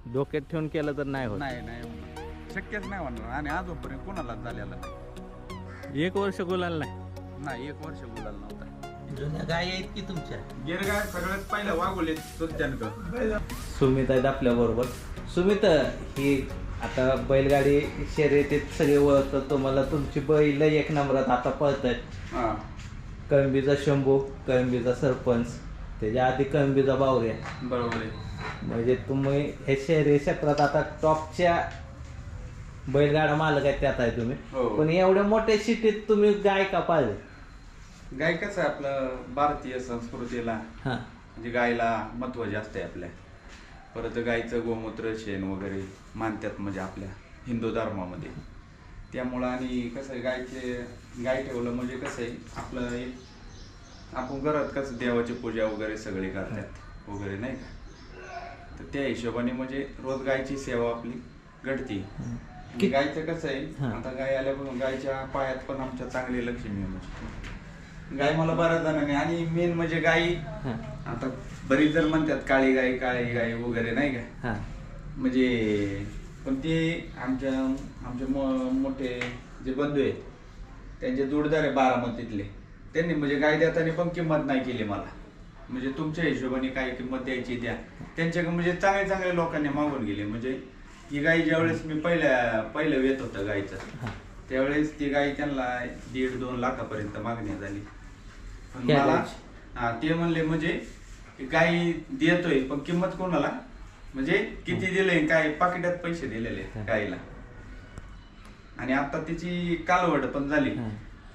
डोक्यात ठेवून केलं तर नाही होत. नाही नाही होणार. शक्यच नाही होणार आणि अजूनपर्यंत कोणालाच झालेलं नाही. 1 वर्ष गुलाल नाही. नाही 1 वर्ष गुलाल नव्हता. जुन्या गाय आहेत की तुमच्या? गिरगाय सगळ्यात पहिलं वागवले सुलत्यांक. सुमित आहेत आपल्या बरोबर. सुमित, ही आता बैलगाडी शर्यतीत सगळे ओळखतात तुम्हाला. तुमची बैल 1 नंबरात आता पळतात. हा कळंबीचा शंभू, कळंबीचा सरपंच, त्याच्या आधी कळंबीचा बावऱ्या. बरोबर आहे. म्हणजे तुम्ही हे शहरी क्षेत्रात आता टॉपच्या बैलगाडा मालक आहेत, त्यात आहे तुम्ही. हो. पण एवढ्या मोठ्या सिटीत तुम्ही गाय का पाळले? गाय कसं आहे आपलं भारतीय संस्कृतीला हा म्हणजे गायला महत्व जास्त आहे आपल्या. परत गायचं गोमूत्र शेण वगैरे मानतात म्हणजे आपल्या हिंदू धर्मामध्ये. त्यामुळं आणि कसं आहे गाय ठेवलं म्हणजे कसं आहे आपलं एक आपण घरात कसं देवाची पूजा वगैरे सगळे करतात वगैरे नाही का. तर त्या हिशोबाने म्हणजे रोज गायची सेवा आपली घडते. गायचं कसं आहे आता गाय आल्यापासून गायच्या पायात पण आमच्या चांगली लक्ष्मी आहे. म्हणजे गाय मला बऱ्याच जणांनी आणि मेन म्हणजे गाई आता बरीच जण म्हणतात काळी गाय वगैरे नाही का. म्हणजे पण ते आमचे मोठे जे बंधू आहेत त्यांचे जोडदार आहे बारामतीतले, त्यांनी म्हणजे गाय देताना पण किंमत नाही केली मला. म्हणजे तुमच्या हिशोबाने काय किंमत द्यायची द्या. त्यांच्याकडे म्हणजे चांगल्या लोकांनी मागून गेले. म्हणजे ही गाय ज्यावेळेस मी पहिलं येत होतं गायचं त्यावेळेस ती गाय त्यांना 1.5-2 लाखापर्यंत मागणी झाली. पण मला ते म्हणले म्हणजे गाय देतोय पण किंमत कोणाला म्हणजे किती दिले काय पाकिटात पैसे दिलेले गायला. आणि आता तिची कालवड पण झाली.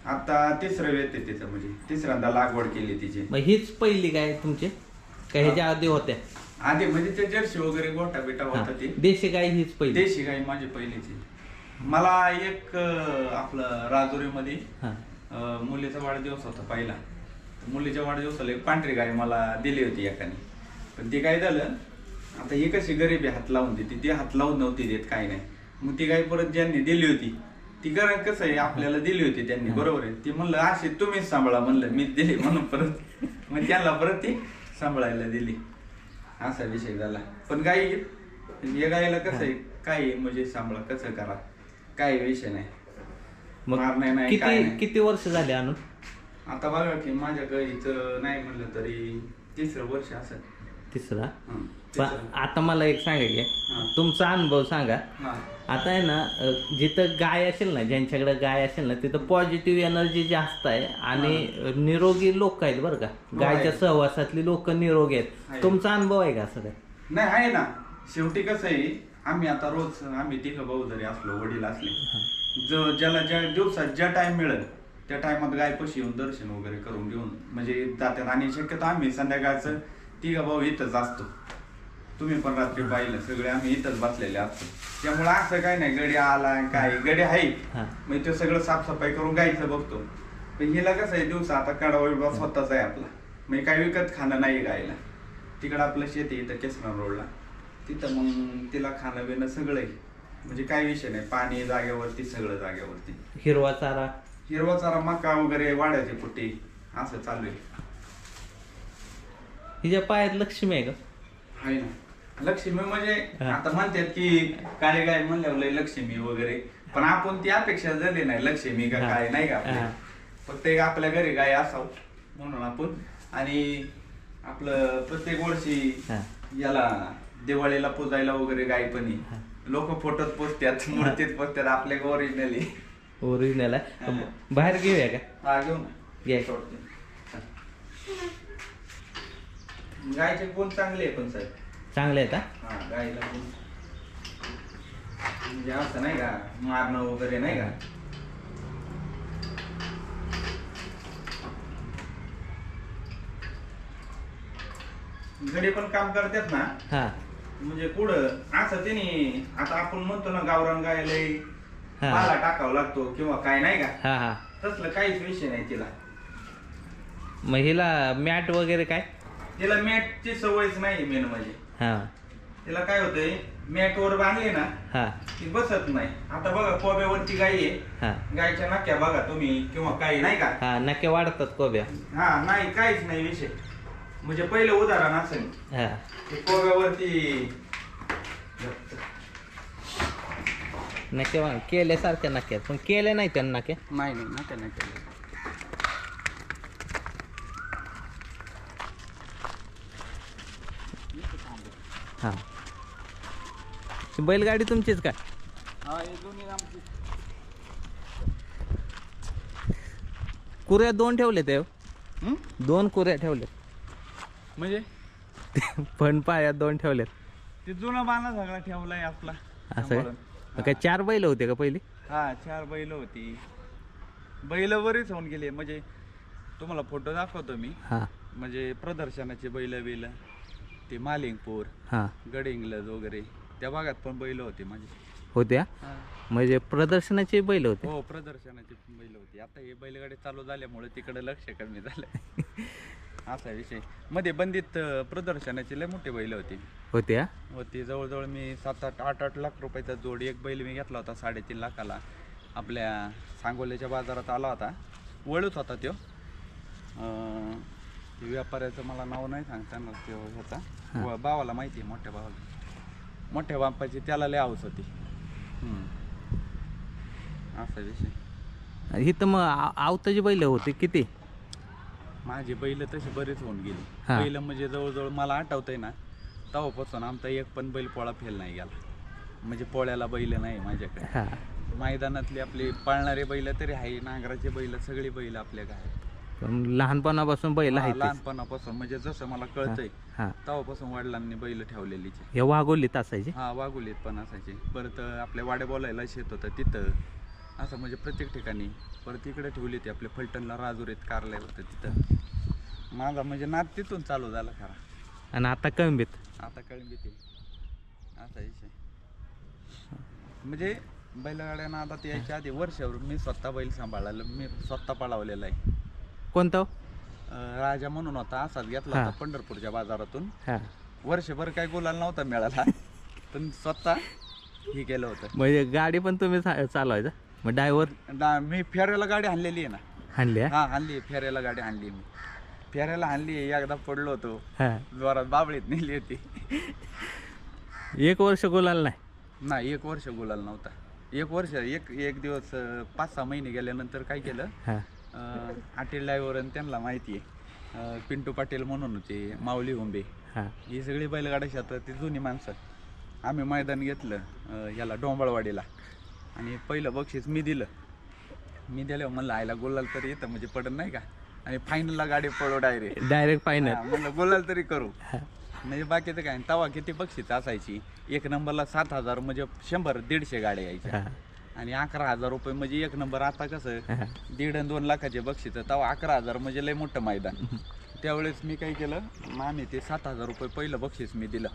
आता 3रं येते तिचं म्हणजे 3ऱ्यांदा लागवड केली तिची. हीच पहिली गाय तुमची का ह्याच्या आधी होत्या? आधी म्हणजे ते जर्सी वगैरे गोठा बिटा होता ती देशी गाय हीच पहिली? देशी गाय माझी पहिलीची. मला एक आपलं राजुरीमध्ये मुलीचा वाढदिवस होता पहिला. मुलीच्या वाढदिवसाला एक पांढरी गाय मला दिली होती एकाने. पण ती काय झालं आता ही कशी गरीबी हात लावून देते, ती हात लावून नव्हती देत काही नाही. मग ती गाय परत ज्यांनी दिली होती ती गरज कसं आहे आपल्याला दिली होती त्यांनी बरोबर आहे. ती म्हणलं अशी तुम्हीच सांभाळा म्हणलं मीच दिली म्हणून परत मग त्यांना परत ती सांभाळायला दिली. असा विषय झाला. पण गाई या गायला कसं आहे काय म्हणजे सांभाळा कसं करा काही विषय नाही. मारणे नाही काय नाही. किती वर्ष झाले आणून? आता बघा की माझ्या गाईचं नाही म्हणलं तरी 3रं वर्ष असेल. 3रा? आता मला एक सांगा तुमचा अनुभव सांगा. आता आहे ना जिथं गाय असेल ना, ज्यांच्याकडे गाय असेल ना तिथं पॉझिटिव्ह एनर्जी जास्त आहे आणि निरोगी लोक आहेत बरं का. गायच्या सहवासातली लोक निरोगी आहेत. तुमचा अनुभव आहे का असं काय? नाही आहे ना. शेवटी कसं आहे आम्ही आता रोज आम्ही 3 भाऊ जरी असलो वडील असले ज्याला ज्या दिवसात ज्या टाइम मिळेल त्या टायमात गायपाशी येऊन दर्शन वगैरे करून घेऊन म्हणजे जातात. आणि शक्यतो आम्ही संध्याकाळचं 3 भाऊ इथंच असतो. तुम्ही पण रात्री पाहिलं सगळे आम्ही इथंच बसलेले असतो. त्यामुळे असं काही नाही गडी आला काय गडी आहे म्हणजे ते सगळं साफसफाई करून गायचं बघतो. पण हिला कसं आहे दिवसा आता काढावा स्वतःच आहे आपला म्हणजे काही विकत खाणं नाही गायला. तिकडं आपलं शेती इथं केसना रोडला तिथं मग तिला खाणं बिणं सगळं आहे म्हणजे काही विषय नाही. पाणी जागेवरती सगळं जागेवरती. हिरवा चारा मका वगैरे वाड्याची पुट्टी असं चालू आहे. हिच्या पायात लक्ष्मी आहे का? आहे ना. लक्ष्मी म्हणजे आता म्हणतात की काळे गाय म्हणल्यावर लय लक्ष्मी वगैरे पण आपण ती अपेक्षा झाली नाही लक्ष्मी का काय नाही का आपल्या. फक्त एक आपल्या घरी गाय असावं म्हणून आपण. आणि आपलं प्रत्येक वर्षी याला दिवाळीला पूजायला वगैरे गाय पण लोक फोटोत पोचतात मूर्तीत पोचतात आपल्या ओरिजिनल आहे. बाहेर घेऊया का? घेऊन गायचे गुण चांगले आहे पण साहेब चांगले आहेत. गायला म्हणजे असं नाही का मारणं वगैरे नाही का. घरी पण काम करतात ना म्हणजे पुढं असं त्यांनी आता आपण म्हणतो ना गावरान गायला पाला टाकावा लागतो किंवा काय नाही का तसलं काहीच विषय नाही तिला. मग हिला मॅट वगैरे काय? तिला मॅटची सवयच नाही मेन म्हणजे. तिला काय होतंय मॅट वर बांधले ना ती बसत नाही. आता बघा कोब्यावरती गाय आहे गायच्या नक्या बघा तुम्ही किंवा काही नाही का नक्या वाढतात कोब्या. नाही काहीच नाही विषय. म्हणजे पहिलं उदाहरण असेल कोब्यावरती नक्की केल्यासारख्या नक्की पण केले नाही त्यांना नक्की. नाही नाही नका नाही केलं. हां ही बैलगाडी तुमचीच का? हा हे दोन्ही आमची. कुऱ्या 2 ठेवले ते हं? 2 कुऱ्या ठेवले म्हणजे पण पायात 2 ठेवलेत ते जुना बाणा सगळा ठेवलाय आपला असं सांभाळून. काय? काय 4 बैल होते का पहिली? हा 4 बैल होती. बैल बरीच होऊन गेली, म्हणजे तुम्हाला फोटो दाखवतो मी. हां म्हणजे प्रदर्शनाचे बैल बिल ते मालिंगपूर हां गडिंग्लज वगैरे त्या भागात पण बैल होते माझे. होत्या हा. म्हणजे प्रदर्शनाचे बैल होते. हो प्रदर्शनाची बैल होती. आता हे बैलगाडी चालू झाल्यामुळे तिकडे लक्ष कमी झालं. असा विषय. मध्ये बंदीत प्रदर्शनाचे लय मोठे बैल होते. होत्या होती जवळजवळ मी 7-8 लाख रुपयाचा जोड एक बैल मी घेतला होता 3.5 लाखाला. आपल्या सांगोल्याच्या बाजारात आला होता, वळूच होता तो. ते व्यापाऱ्याचं मला नाव नाही सांगता येणार तो ह्याचा. भावाला माहिती आहे, मोठ्या भावाला. मोठ्या बापाची त्याला लय हाऊस होती. असा विषय. इथं मग आवताची बैल होते किती? माझी बैल तशी बरीच होऊन गेली. हा. बैल म्हणजे जवळजवळ मला आठवतंय ना, तेव्हापासून आमचा एक पण बैल पोळा फेल नाही गेला. म्हणजे पोळ्याला बैल नाही माझ्याकडे. हां मैदानातली आपली पाळणारे बैल तरी आहे, नांगराचे बैल सगळी बैल आपल्या काय. पण लहानपणापासून बैल आहेत. लहानपणापासून म्हणजे जसं मला कळतंय हां तेव्हापासून वडिलांनी बैल ठेवलेली. हे वाघोलीत असायचे. हा वाघोलीत पण असायचे. परत आपल्या वाडे बोलायला शेत होतं तिथं, असं म्हणजे प्रत्येक ठिकाणी. परत इकडे ठेवली ती आपल्या फलटणला राजुरीत कारले होतं तिथं. माझा म्हणजे नाद तिथून चालू झाला खरा. आणि आता कळंबीत. आता कळंबी ते असा विषय. म्हणजे बैलगाड्यांना आता ते यायच्या आधी वर्षावर मी स्वतः बैल सांभाळायला मी स्वतः पळवलेला आहे. कोणतं? राजा म्हणून होता, असाच घेतला हा. होता पंढरपूरच्या बाजारातून. हां वर्षभर काय गुलाल नव्हता मिळाला, पण स्वतः हे केलं होतं. म्हणजे गाडी पण तुम्ही चालवायचा? मग ड्रायव्हर? मी फेऱ्याला गाडी आणलेली आहे ना. आणली? हा आणली, फेऱ्याला गाडी आणली मी. फेऱ्याला आणली, एकदा पडलो होतो हां जोरात, बाबळीत नेली होती. 1 वर्ष गुलाल नाही? नाही 1 वर्ष गुलाल नव्हता. 1 वर्ष एक दिवस 5-6 महिने गेल्यानंतर काय केलं, हां आटील ड्रायव्हर आणि त्यांना माहिती आहे, पिंटू पाटील म्हणून होते, माऊली हुंबे, हां ही सगळी बैलगाड्या क्षेत्रात ती जुनी माणसं. आम्ही मैदान घेतलं याला डोंबळवाडीला, आणि पहिलं बक्षीस मी दिलं. मी दिलं म्हणलं आयला गुलाल तरी येतं म्हणजे पडत नाही का, आणि फायनलला गाडी पडो डायरेक्ट फायनल. म्हणलं गुलाल तरी करू. म्हणजे बाकीचं काय. तवा किती बक्षीस असायची, 1 नंबरला 7,000 म्हणजे 100-150 गाड्या यायच्या, आणि 11,000 रुपये म्हणजे 1 नंबर. आता कसं 1.5 आणि 2 लाखाचे बक्षीस, तेव्हा 11,000 म्हणजे लय मोठं मैदान. त्यावेळेस मी काय केलं, आम्ही ते 7,000 रुपये पहिलं बक्षीस मी दिलं,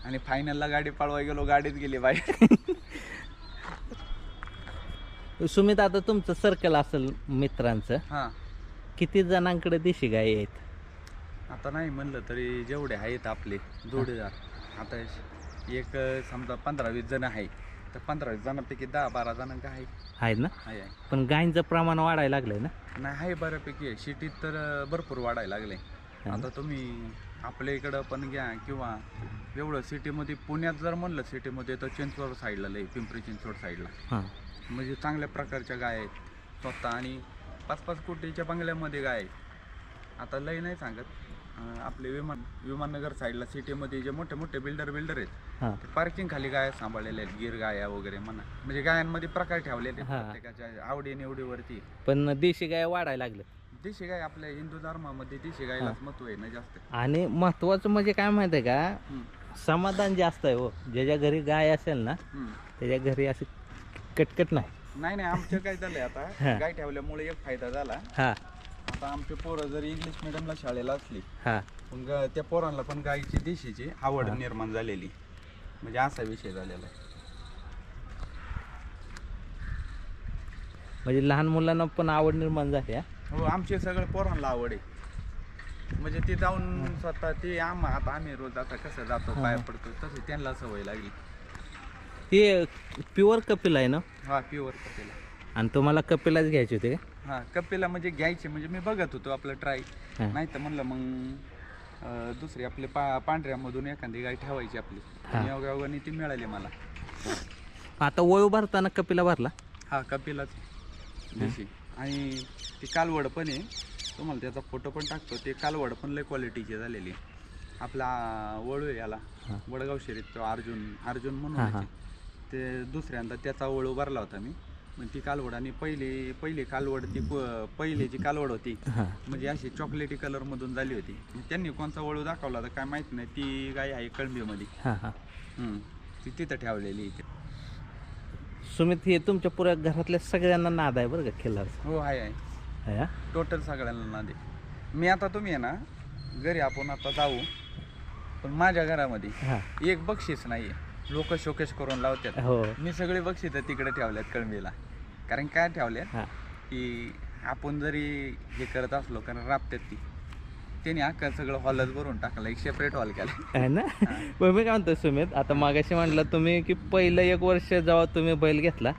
आणि फायनलला गाडी पळवाय गेलो, गाडीत गेली बाहेर. सुमित, आता तुमचं सर्कल असेल मित्रांचं, हां किती जणांकडे देशी गाय आहेत? आता नाही म्हणलं तरी जेवढे आहेत आपले जोडीदार, आता एक समजा 15-20 जण आहे, तर 15-20 जणांपैकी 10-12 जण काय आहेत ना? आहे. पण गायींचं प्रमाण वाढायला लागलंय ना? नाही आहे बऱ्यापैकी आहे. सिटीत तर भरपूर वाढायला लागले. आता तुम्ही आपल्या इकडं पण घ्या, किंवा एवढं सिटीमध्ये, पुण्यात जर म्हणलं सिटीमध्ये, तर चिंचवड साईडला लय, पिंपरी चिंचवड साईडला हां म्हणजे चांगल्या प्रकारच्या गाय आहेत स्वतः, आणि 5-5 कोटीच्या बंगल्यामध्ये गाय आहेत. आता लय नाही सांगत, आपले विमाननगर साईडला सिटीमध्ये जे मोठे मोठे बिल्डर आहेत, हां ते पार्किंग खाली गाया सांभाळलेले आहेत, गिर गाया वगैरे म्हणा. म्हणजे गायांमध्ये प्रकार ठेवलेले आहेत, हां. प्रत्येकाच्या आवडी निवडीवरती. पण देशी गाय वाढायला लागलं. देशी गाय आपल्या हिंदू धर्मामध्ये देशी गायलाच महत्व आहे ना जास्त. आणि महत्वाचं म्हणजे काय माहिती आहे का, हम्म. समाधान जास्त आहे हो. ज्याच्या घरी गाय असेल ना, हम्म. त्याच्या घरी अशी कटकट नाही. नाही आमचं काय झालंय हा. आता, गाय ठेवल्यामुळे एक फायदा झाला. हां आता आमची पोरं जर इंग्लिश मिडियमला शाळेला असली, हां पण त्या पोरांना पण गायची देशीची आवड निर्माण झालेली, म्हणजे असा विषय झालेला आहे. म्हणजे लहान मुलांना पण आवड निर्माण झाली. हो आमचे सगळे पोरांना आवड आहे. म्हणजे ते जाऊन स्वतः ते आता आम्ही रोज आता कसं जातो, पाया पडतो, तसे त्यांना सवय लागली. ते प्युअर कपिल आहे ना? हा प्युअर कपिला. आणि तुम्हाला कपिलाच घ्यायचे होते का? हा कपिला म्हणजे घ्यायचे, म्हणजे मी बघत होतो आपलं ट्राय, हा. नाही तर म्हणलं मग दुसरी आपली पांढऱ्यामधून एखादी गाय ठेवायची आपली, हा. आणि योगायोगाने ती मिळाली मला. आता वळू भरताना कपिला भरला? हा कपिलाच देशी. आणि ती कालवड पण आहे, तुम्हाला त्याचा फोटो पण टाकतो. ते कालवड पण लय क्वालिटीची झालेली आहे. आपला वळू आहे याला वडगाव शरीफ, तो अर्जुन म्हणून आहे. ते दुसऱ्यांदा त्याचा वळू भरला होता मी. मग ती कालवड आणि पहिली कालवड ती पहिली जी कालवड होती म्हणजे अशी चॉकलेटी कलर मधून झाली होती. त्यांनी कोणता वळू दाखवला तर काय माहिती नाही. ती गाय आहे कळंबीमध्ये, ती तिथं ठेवलेली. सुमित, हे तुमच्या पुऱ्या घरातल्या सगळ्यांना नाद आहे बरं का खिल्लारचा? हो आहे टोटल सगळ्यांना नादे. मी आता तुम्ही आहे ना घरी आपण आता जाऊ, पण माझ्या घरामध्ये एक बक्षीस नाहीये. लोक शोकेश करून लावतात. हो, मी सगळे बक्षीस तिकडे ठेवल्यात कळंबीला. कारण काय ठेवल्यात की आपण जरी हे करत असलो कारण राबतात ती, त्यांनी अख्खा सगळं हॉलच भरून टाकलं, एक सेपरेट हॉल केला आहे ना. पण मी काय म्हणतो सुमित, आता मागाशी म्हटलं तुम्ही की पहिलं 1 वर्ष जेव्हा तुम्ही बैल घेतला,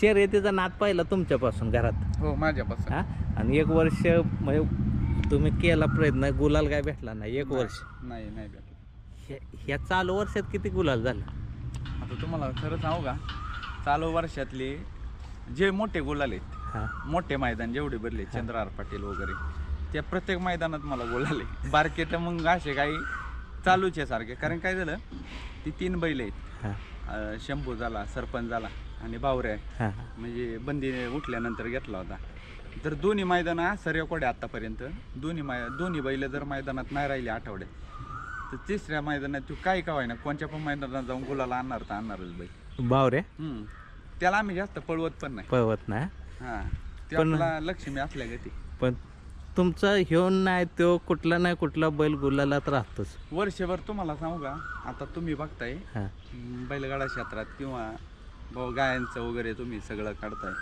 शर्यतीचा नाद पाहिला तुमच्यापासून घरात? हो, माझ्यापासून. आणि 1 वर्ष म्हणजे तुम्ही केला प्रयत्न, गुलाल काय भेटला नाही 1 वर्ष? नाही भेटला. ह्या चालू वर्षात किती गुलाल झाला? आता तुम्हाला खरं सांगू का, चालू वर्षातले जे मोठे गुलाल आहेत, मोठे मैदान जेवढे भरले, चंद्रहार पाटील वगैरे, त्या प्रत्येक मैदानात मला बोलाले. बारके तर मग असे काही चालूच आहे सारखे. कारण काय झालं, ती 3 बैल आहेत, शंभू झाला, सरपंच झाला आणि बावऱ्या, म्हणजे बंदी उठल्यानंतर घेतला होता. तर दोन्ही मैदानं असं रेकॉर्ड आहे आतापर्यंत. दोन्ही बैल जर मैदानात नाही राहिले आठवड्यात, तर तिसऱ्या मैदानात तू काय का ना कोणत्या पण मैदानात जाऊन गुलाला आणणारच बैल. बावरे त्याला आम्ही जास्त पळवत पण नाही. त्याला लक्ष्मी असल्या गती. पण तुमचा ह्यो नाही तो कुठला नाही कुठला बैल गुलालात राहतोच वर्षभर. तुम्हाला सांगू का, आता तुम्ही बघताय बैलगाडा क्षेत्रात किंवा गायांचं वगैरे तुम्ही सगळं काढताय,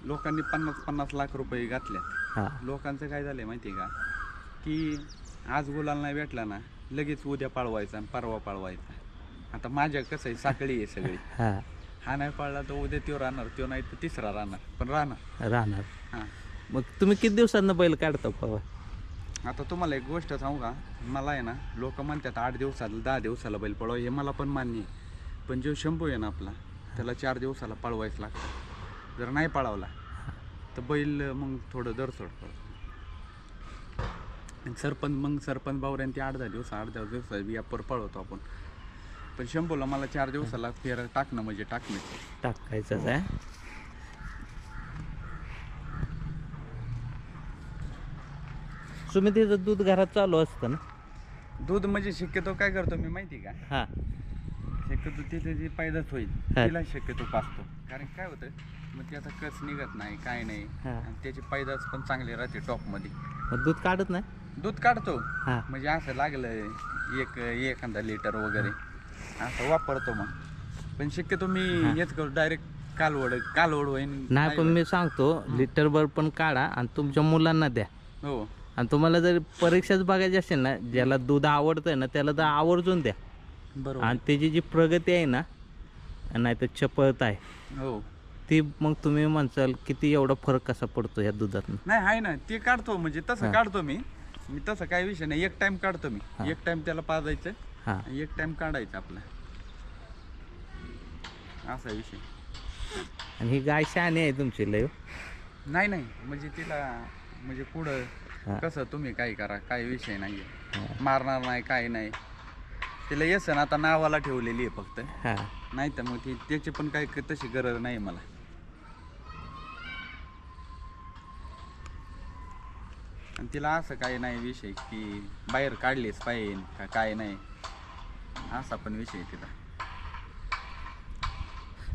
लोकांनी 50-50 लाख रुपये घातल्यात. लोकांचं काय झालंय माहिती का, की आज गुलाल नाही भेटला ना, लगेच उद्या पाळवायचा आणि परवा पाळवायचा. आता माझ्या कसं आहे, साखळी आहे सगळी. हा नाही पाळला तर उद्या तो राहणार, तो नाही तर तिसरा राहणार, पण राहणार. मग तुम्ही किती दिवसांना बैल काढता पवा? आता तुम्हाला एक गोष्ट सांगू का, मला आहे ना लोक म्हणतात 8 दिवसाला 10 दिवसाला बैल पळवा, हे मला पण मान्य आहे. पण जो शंभू आहे ना आपला, त्याला 4 दिवसाला पळवायचं लागतं. जर नाही पळवला तर बैल मग थोडं दरसोड पडतो. सरपंच बावऱ्यांनी ते 8-10 दिवस यापर पळवतो आपण. पण शंभूला मला 4 दिवसाला फेर टाकणं म्हणजे टाकायचंच आहे. तुम्ही त्याचं दूध घरात चालू असतं ना? दूध म्हणजे शक्यतो काय करतो मी माहिती का, शक्यतो तिथे जी पैदास होईल तिला शक्यतो पाचतो. कारण काय होतं, मग त्याचा कस निघत नाही, काय नाही, आणि त्याची पैदास पण चांगली राहते टॉप मध्ये. दूध काढत नाही? दूध काढतो, म्हणजे असं लागलं एखादा लिटर वगैरे असं वापरतो. मग पण शक्यतो मी हेच करतो, डायरेक्ट कालवड होईन. नाही, पण मी सांगतो लिटरभर पण काढा आणि तुमच्या मुलांना द्या. हो, आणि तुम्हाला जर परीक्षाच बघायची असेल ना, ज्याला दूध आवडतंय ना त्याला तर आवर्जून द्या. बरोबर. आणि त्याची जी प्रगती आहे ना, नाही तर चपळता आहे, हो, ती मग तुम्ही म्हणसाल किती एवढा फरक कसा पडतो या दुधात? नाही आहे ना, ते काढतो म्हणजे तसं काढतो मी तसं काही विषय नाही. एक टाइम काढतो मी, एक टाइम त्याला पाजायचं, एक टाइम काढायचं आपला, असा विषय. आणि ही गाय शहाणी आहे तुमची लय? नाही म्हणजे तिला म्हणजे पुढं कसं तुम्ही काही करा, काही विषय नाहीये, मारणार नाही, काही नाही. तिला येसन आता नावाला ठेवलेली आहे फक्त, नाही तर मग ती त्याची पण काही तशी गरज नाही मला. आणि तिला असं काही नाही विषय की बाहेर काढलीच पाहिजे का काय नाही, असा पण विषय तिला.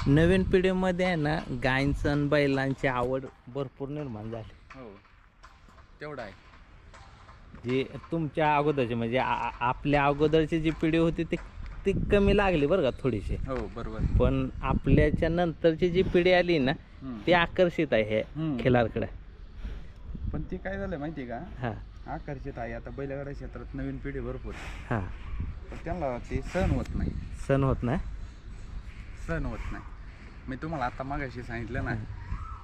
नवीन पिढीमध्ये आहे ना गायींचं आणि बैलांची आवड भरपूर निर्माण झाली. हो, तेवढं आहे. जी तुमच्या अगोदरची म्हणजे आपल्या अगोदरची जी पिढी होती ती कमी लागली बरं का थोडीशी. हो, बरोबर. पण आपल्याच्या नंतरची जी पिढी आली ना ती आकर्षित आहे हे खिलारकडे. पण ती काय झालं माहिती का, आकर्षित आहे. आता बैलगाडा क्षेत्रात नवीन पिढी भरपूर, पण त्यांना ते सहन होत नाही. मी तुम्हाला आता मागाशी सांगितलं ना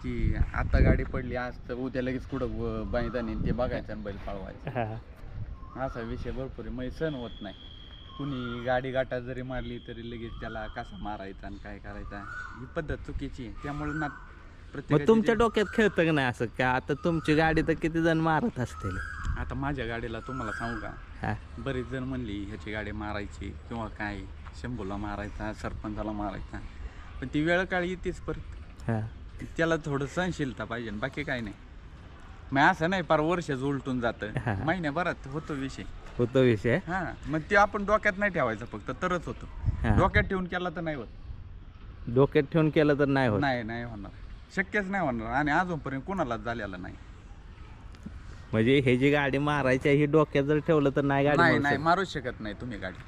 की आता गाडी पडली आज तर उद्या लगेच कुठं मैदानी ते बघायचं आणि बैल पळवायचं, असा विषय भरपूर आहे. मग सहन होत नाही. कुणी गाडी गाठा जरी मारली तरी लगेच त्याला कसा मारायचा आणि काय करायचा ही पद्धत चुकीची आहे. त्यामुळे ना मग तुमच्या डोक्यात खेळतं का नाही असं का आता तुमची गाडी तर किती जण मारत असतील? आता माझ्या गाडीला तुम्हाला सांगू का, हा बरीच जण म्हणली ह्याची गाडी मारायची किंवा काय, शंभूला मारायचा, सरपंचाला मारायचा, पण ती वेळ काळ येतेच परत. हा त्याला थोडं सहनशीलता पाहिजे, बाकी काही नाही. मग असं नाही पार वर्षच उलटून जातं, हा. महिन्याभरात होतो विषय. होतो विषय. हा मग ते आपण डोक्यात नाही ठेवायचं फक्त तरच होतो. हा. डोक्यात ठेवून केला तर नाही होत. डोक्यात ठेवून केलं तर नाही होत. नाही होणार, शक्यच नाही होणार आणि अजूनपर्यंत कोणालाच झालेलं नाही. म्हणजे हे जी गाडी मारायची आहे ही डोक्यात जर ठेवलं तर नाही गाडी नाही मारू नाही शकत. मारूच शकत नाही तुम्ही गाडी.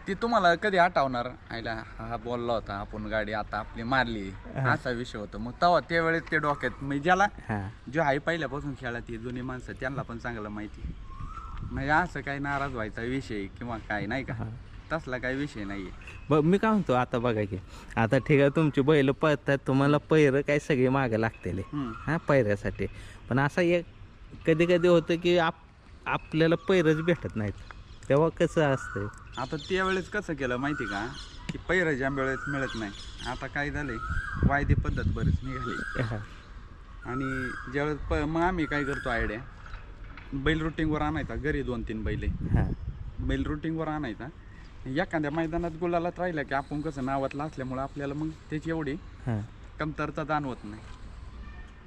ती तुम्हाला कधी आठवणार, आईला हा बोलला होता आपण गाडी आता आपली मारली, असा विषय होतो. मग तेव्हा त्यावेळेस ते डोक्यात म्हणजे ज्याला हा जो आई पहिल्यापासून खेळात जुनी माणसं त्यांना पण चांगलं माहिती. म्हणजे असं काही नाराज व्हायचा विषय किंवा काय नाही का, तसला काही विषय नाहीये. मी काय म्हणतो आता बघा की आता ठीक आहे तुमची बैल पळतात, तुम्हाला पैरं काय सगळे मागे लागतील हा पैऱ्यासाठी, पण असं एक कधी कधी होतं की आपल्याला पैरच भेटत नाहीत, तेव्हा कसं असतं? आता त्यावेळेस कसं केलं माहिती का, की पैर ज्या वेळेस मिळत नाही, आता काय झालंय वायदे पद्धत बरीच निघाली. हा. आणि ज्यावेळेस मग आम्ही काय करतो आयडिया, बैल रुटिंगवर आणायचा, घरी 2-3 बैल हा. बैल रुटिंगवर आणायचा, एखाद्या मैदानात गुलालात राहिला की आपण कसं नावातला असल्यामुळं आपल्याला मग त्याची एवढी हा. कमतरता जाणवत नाही,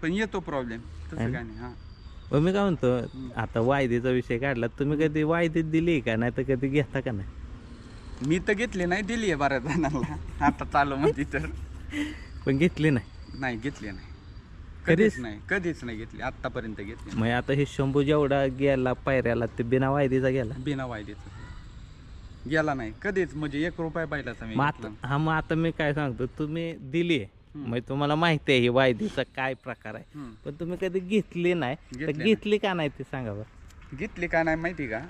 पण येतो प्रॉब्लेम तसं काय नाही. हां मी काय म्हणतो आता वायदेचा विषय काढला, तुम्ही कधी वायदे दिली का नाही तर कधी घेता का नाही? मी तर घेतली नाही, दिली आहे बऱ्याच जणांना आता चालू म्हणते तर, पण घेतली नाही. नाही घेतली नाही, कधीच कधीच नाही घेतली आतापर्यंत घेतली. मग आता हे शंभू जेवढा गेला पायऱ्याला ते बिना वायदेचा गेला? बिना वायदेचं गेला नाही कधीच, म्हणजे 1 रुपया पाहिलाचा मी मग घेतला आता मग आता मी काय सांगतो, तुम्ही दिली मग तुम्हाला माहिती आहे ही वायदेचा काय प्रकार आहे, हम्म. पण तुम्ही कधी घेतली नाही तर घेतली घेतली का नाही ते सांगा बरं. घेतली का नाही माहिती का,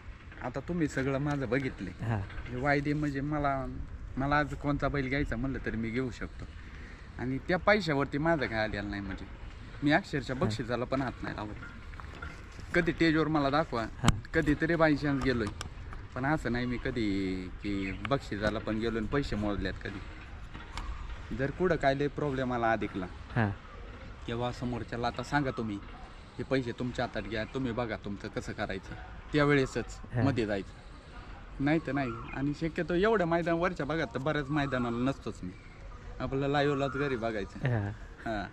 आता तुम्ही सगळं माझं बघितले. हा हे वायदे म्हणजे मला आज कोणता बैल घ्यायचा म्हणलं तरी मी घेऊ शकतो, आणि त्या पैशावरती माझं काय आलेलं नाही. म्हणजे मी अक्षरशः बक्षिसाला पण हात नाही लावत. कधी स्टेजवर मला दाखवा, हा. कधीतरी बाय चान्स गेलोय, पण असं नाही मी कधी की बक्षिसाला पण गेलो आणि पैसे मोजल्यात कधी. जर कुठं काय लय प्रॉब्लेम आला अधिकला हा किंवा समोरच्याला आता सांगा तुम्ही हे पैसे तुमच्या हातात घ्या, तुम्ही बघा तुमचं कसं करायचं, त्यावेळेसच हा. मध्ये जायचं, नाही तर नाही. आणि शक्यतो एवढ्या मैदानावरच्या भागात तर बऱ्याच मैदानाला नसतोच मी, आपलं लाईव्हलाच घरी बघायचं. हा हां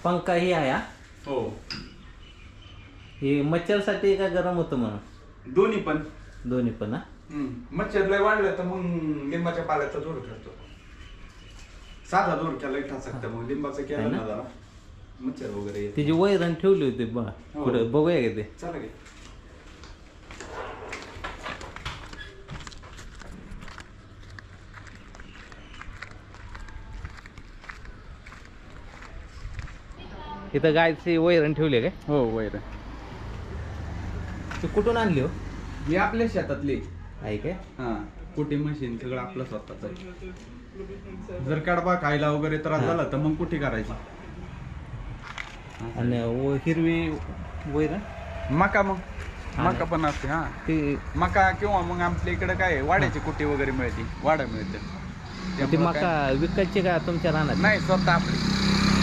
पंखा ही आहे हा? हो, हे मच्छरसाठी का गरम होतं म्हणून? दोन्ही पण. दोन्ही पण. हा मच्छर लय वाढलं तर मग लिंबाच्या पाल्याचा जोर करतो, साधा जोर केला ठसकतं, मग लिंबाचं केलं ना जरा मच्छर वगैरे येतं. तिची वैरण ठेवली होती बघा हो. कुठं बघूया का ते? चला गे. इथं गायची वैरण ठेवली आहे काय? हो वैर ती कुठून आणली हो? ही आपल्या शेतातली आहे काय? हा, कुठे मशीन सगळं आपलं स्वतःच आहे. जर कडबा खायला वगैरे त्रास झाला तर मग कुठे करायची. आणि हिरवी वैरण मका, मग मका पण असते. हा ती मका किंवा मग आपल्या इकडे काय वाड्याची कुटी वगैरे मिळते, वाडा मिळते. ती त्यामुळं मका काय- विकतची का तुमच्या रानात? नाही, स्वतः आपली.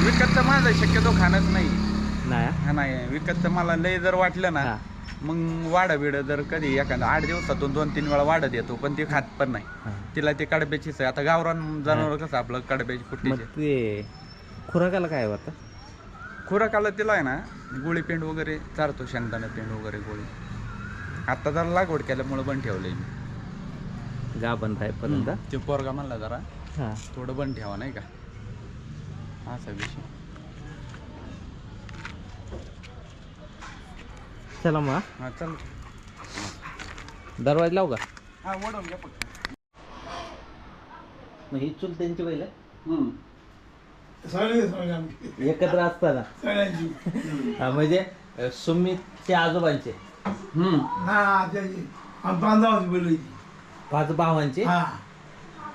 विकतचं माझं शक्यतो खाणंच नाही. नाही हा? हा नाही, विकतचं मला लय जर वाटलं ना हा. मग वाडा बिड जर कधी एखादा 8 दिवसातून 2-3 वेळा वाढत येतो, पण ते खात पण नाही. हा. तिला ते कडब्याची सवय. आता गावरान जनावर कसं आपलं कडब्याची मग कुट्टीचे ते खुराकाला काय होतं? खुराकाला तिला आहे ना गोळी पेंड वगैरे चारतो, शेंगदाणा पेंड वगैरे गोळी. आता जरा लागवड केल्यामुळे बंद ठेवलंय मी. गाभण आहे पर्यंत. ते पोरगा म्हणला जरा हा थोडं बंद ठेवा, नाही का, असा विषय. चला मग हा चल, दरवाजा लावू का? हा वडून घ्या फक्त. मग ही चूल त्यांची पहिलं सगळे एकत्र असताना सगळ्यांची हा, म्हणजे सुमितचे आजोबांचे. हा त्याची बांधावाची बोलायची. 5 भावांचे हा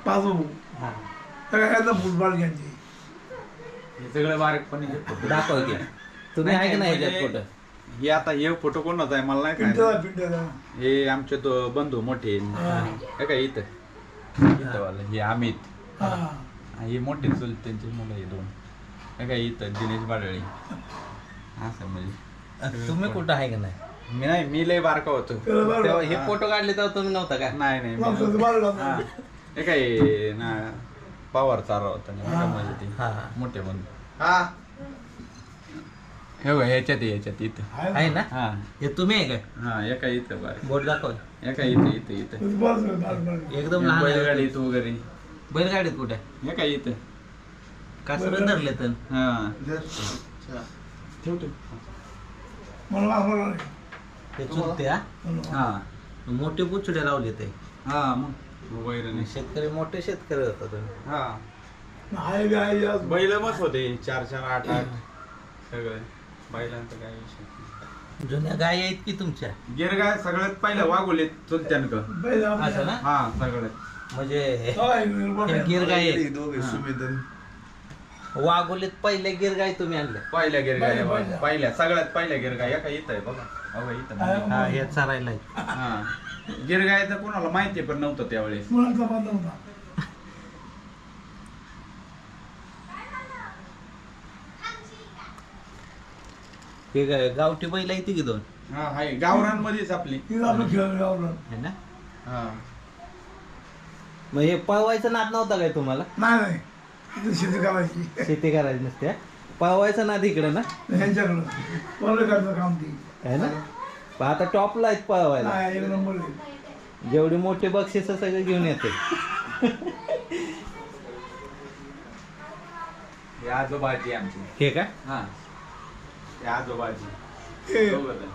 5 भाऊ हा सगळ्यांना फुटबॉल घ्यायचे. हे सगळं बारीकपणे हे फोटो दाखव की तुम्ही आहे का नाही म्हणजे याच्यात फोटो हे आता हे फोटो कोणाचा आहे मला नाही पिंटला सांगितलं. पिंटला हे आमचे तो बंधू मोठे हा. हे काय इथं वाला हे अमित हा हे मोठे चुलते त्यांचे मुलं हे 2 हे काय इथं दिनेश बाडळी असं म्हणजे तुम्ही कुठं आहे का नाही मी नाही मी लय बारका होतो तेव्हा हे फोटो काढले तेव्हा तुम्ही नव्हता का नाही नाही नव्हतं, मी- बाळ हा. नव्हतं. हे काय ना पवार चारा होता ना, हा. म्हणजे ते हा. मोठे बंधू हा हे बघ ह्याच्यात इथं आहे ना हा हे तुम्ही आहे का हा एका इथं बारीक बोट दाखव एका इथं फुटबॉल बाळ एकदम लहान आहे. बैलगाडीत वगैरे बैलगाडीत कुठे हे काय इथं कासर धरले तर हा ठेवतो मला मला ते चुलते हा हा मोठे पुचडे लावले ते हा मग वैरण शेतकरी मोठे शेतकरी होता तुम्ही हा आहे बी आहे आज. बैल मस्त होते 4 8 सगळे बैलांचं काय विषय नाही. जुन्या गाय आहेत की तुमच्या गिरगाय सगळ्यात पहिलं वागवले चुलत्यान का बैल आपल्या. असं ना हा सगळे म्हणजे होय, हे गिर गाय आहेत. दोघे सुमेधन वाघोलीत पहिले गिर गाय तुम्ही आणले पहिल्या गिरगाय पहिल्या. पहिल्या सगळ्यात पहिल्या गिरगाय एका इथं आहे बघा अहो इथं म्हणजे. हा हे चारायला आहेत. हा गिरगाय तर कोणाला माहिती पण नव्हतं त्यावेळेस मुलांचा बांधव होता. हे काय गावठी बैल आहे की 2 हा हाय गावरांमध्येच आपली तिथं आपलं खेळ गावलं. है ना हा मग हे पळवायचं नाद नव्हता काय तुम्हाला नाही नाही तिथं शेती करायची शेती करायची नसते हा? पळवायचं नाद इकडे ना ह्यांच्याकडं पॉलिकाचं काम ती है ना पण आता टॉपला आहेत पळवायला नाही एक नंबर आहे. जेवढी मोठी बक्षीस सगळे घेऊन येते हे आजोबाजी आमची हे का हा हे आजोबाजी हे दोघं जण.